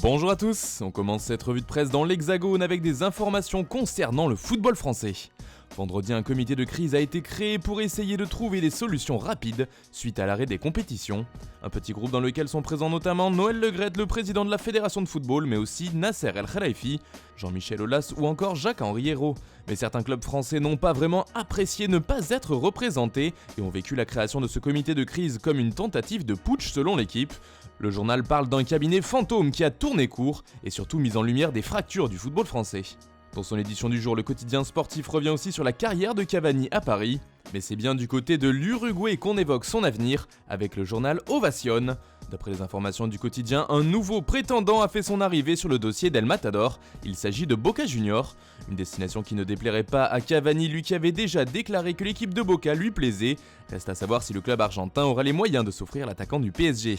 Bonjour à tous, on commence cette revue de presse dans l'Hexagone avec des informations concernant le football français. Vendredi, un comité de crise a été créé pour essayer de trouver des solutions rapides suite à l'arrêt des compétitions. Un petit groupe dans lequel sont présents notamment Noël Le Graët, le président de la Fédération de football, mais aussi Nasser El Khelaifi, Jean-Michel Aulas ou encore Jacques-Henri Hérault. Mais certains clubs français n'ont pas vraiment apprécié ne pas être représentés et ont vécu la création de ce comité de crise comme une tentative de putsch selon l'équipe. Le journal parle d'un cabinet fantôme qui a tourné court et surtout mis en lumière des fractures du football français. Dans son édition du jour, le quotidien sportif revient aussi sur la carrière de Cavani à Paris, mais c'est bien du côté de l'Uruguay qu'on évoque son avenir avec le journal Ovation. D'après les informations du quotidien, un nouveau prétendant a fait son arrivée sur le dossier d'El Matador. Il s'agit de Boca Juniors, une destination qui ne déplairait pas à Cavani, lui qui avait déjà déclaré que l'équipe de Boca lui plaisait. Reste à savoir si le club argentin aura les moyens de s'offrir l'attaquant du PSG.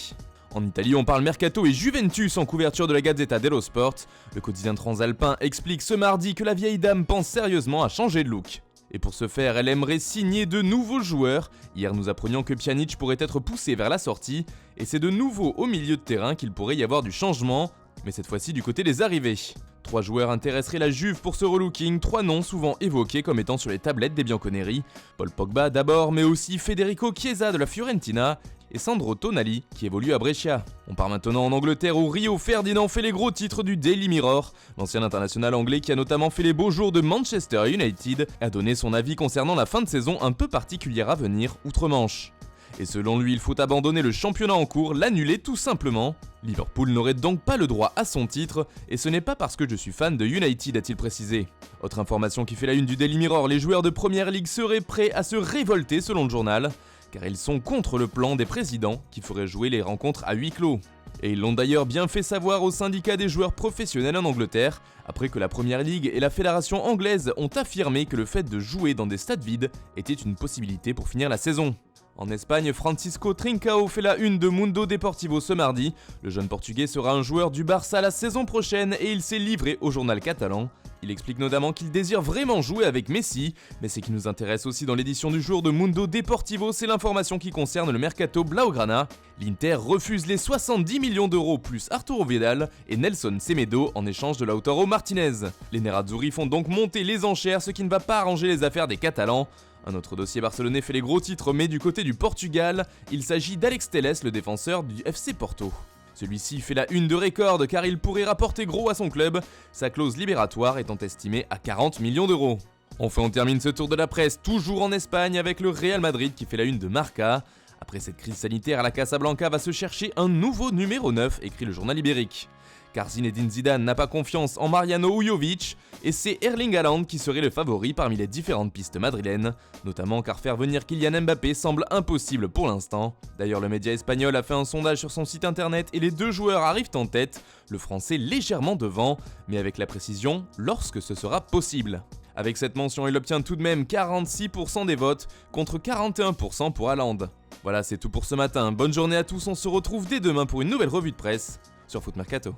En Italie, on parle Mercato et Juventus en couverture de la Gazzetta dello Sport. Le quotidien transalpin explique ce mardi que la vieille dame pense sérieusement à changer de look. Et pour ce faire, elle aimerait signer de nouveaux joueurs. Hier, nous apprenions que Pjanic pourrait être poussé vers la sortie. Et c'est de nouveau au milieu de terrain qu'il pourrait y avoir du changement, mais cette fois-ci du côté des arrivées. 3 joueurs intéresseraient la Juve pour ce relooking, 3 noms souvent évoqués comme étant sur les tablettes des Bianconeri. Paul Pogba d'abord, mais aussi Federico Chiesa de la Fiorentina et Sandro Tonali qui évolue à Brescia. On part maintenant en Angleterre où Rio Ferdinand fait les gros titres du Daily Mirror. L'ancien international anglais qui a notamment fait les beaux jours de Manchester United a donné son avis concernant la fin de saison un peu particulière à venir outre-Manche. Et selon lui, il faut abandonner le championnat en cours, l'annuler tout simplement. Liverpool n'aurait donc pas le droit à son titre, et ce n'est pas parce que je suis fan de United, a-t-il précisé. Autre information qui fait la une du Daily Mirror, les joueurs de Première Ligue seraient prêts à se révolter selon le journal, car ils sont contre le plan des présidents qui ferait jouer les rencontres à huis clos. Et ils l'ont d'ailleurs bien fait savoir au syndicat des joueurs professionnels en Angleterre, après que la Première Ligue et la Fédération anglaise ont affirmé que le fait de jouer dans des stades vides était une possibilité pour finir la saison. En Espagne, Francisco Trincao fait la une de Mundo Deportivo ce mardi. Le jeune portugais sera un joueur du Barça la saison prochaine et il s'est livré au journal catalan. Il explique notamment qu'il désire vraiment jouer avec Messi, mais ce qui nous intéresse aussi dans l'édition du jour de Mundo Deportivo, c'est l'information qui concerne le mercato Blaugrana. L'Inter refuse les 70 millions d'euros plus Arturo Vidal et Nelson Semedo en échange de Lautaro Martinez. Les Nerazzurri font donc monter les enchères, ce qui ne va pas arranger les affaires des Catalans. Un autre dossier barcelonais fait les gros titres, mais du côté du Portugal, il s'agit d'Alex Telles, le défenseur du FC Porto. Celui-ci fait la une de Record car il pourrait rapporter gros à son club, sa clause libératoire étant estimée à 40 millions d'euros. Enfin, on termine ce tour de la presse toujours en Espagne avec le Real Madrid qui fait la une de Marca. Après cette crise sanitaire, la Casablanca va se chercher un nouveau numéro 9, écrit le journal ibérique. Car Zinedine Zidane n'a pas confiance en Mariano Ujovic et c'est Erling Haaland qui serait le favori parmi les différentes pistes madrilènes, notamment car faire venir Kylian Mbappé semble impossible pour l'instant. D'ailleurs, le média espagnol a fait un sondage sur son site internet et les 2 joueurs arrivent en tête, le français légèrement devant, mais avec la précision lorsque ce sera possible. Avec cette mention, il obtient tout de même 46% des votes contre 41% pour Haaland. Voilà, c'est tout pour ce matin. Bonne journée à tous, on se retrouve dès demain pour une nouvelle revue de presse sur Foot Mercato.